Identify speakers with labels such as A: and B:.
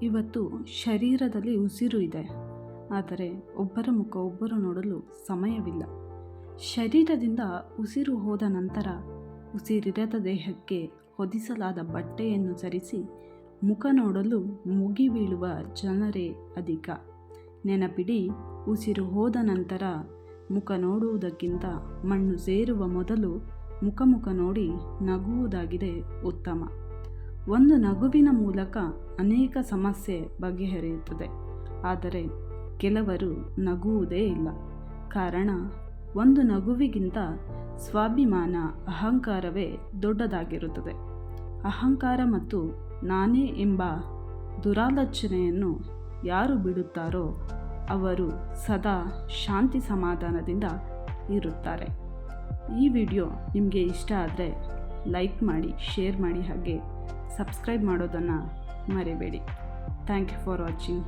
A: ಇವತ್ತು ಶರೀರದಲ್ಲಿ ಉಸಿರು ಇದೆ, ಆದರೆ ಒಬ್ಬರ ಮುಖ ಒಬ್ಬರು ನೋಡಲು ಸಮಯವಿಲ್ಲ. ಶರೀರದಿಂದ ಉಸಿರು ಹೋದ ನಂತರ ಉಸಿರಿರದ ದೇಹಕ್ಕೆ ಹೊದಿಸಲಾದ ಬಟ್ಟೆಯನ್ನು ಸರಿಸಿ ಮುಖ ನೋಡಲು ಮುಗಿ ಬೀಳುವ ಜನರೇ ಅಧಿಕ. ನೆನಪಿಡಿ, ಉಸಿರು ಹೋದ ನಂತರ ಮುಖ ನೋಡುವುದಕ್ಕಿಂತ ಮಣ್ಣು ಸೇರುವ ಮೊದಲು ಮುಖ ನೋಡಿ ನಗುವುದಾಗಿದೆ ಉತ್ತಮ. ಒಂದು ನಗುವಿನ ಮೂಲಕ ಅನೇಕ ಸಮಸ್ಯೆ ಬಗೆಹರಿಯುತ್ತದೆ. ಆದರೆ ಕೆಲವರು ನಗುವುದೇ ಇಲ್ಲ. ಕಾರಣ, ಒಂದು ನಗುವಿಗಿಂತ ಸ್ವಾಭಿಮಾನ, ಅಹಂಕಾರವೇ ದೊಡ್ಡದಾಗಿರುತ್ತದೆ. ಅಹಂಕಾರ ಮತ್ತು ನಾನೇ ಎಂಬ ದುರಾಲೋಚನೆಯನ್ನು ಯಾರು ಬಿಡುತ್ತಾರೋ ಅವರು ಸದಾ ಶಾಂತಿ ಸಮಾಧಾನದಿಂದ ಇರುತ್ತಾರೆ. ಈ ವಿಡಿಯೋ ನಿಮಗೆ ಇಷ್ಟ ಆದರೆ ಲೈಕ್ ಮಾಡಿ, ಶೇರ್ ಮಾಡಿ, ಹಾಗೆ ಸಬ್ಸ್ಕ್ರೈಬ್ ಮಾಡೋದನ್ನು ಮರಿಬೇಡಿ. Thank you for watching.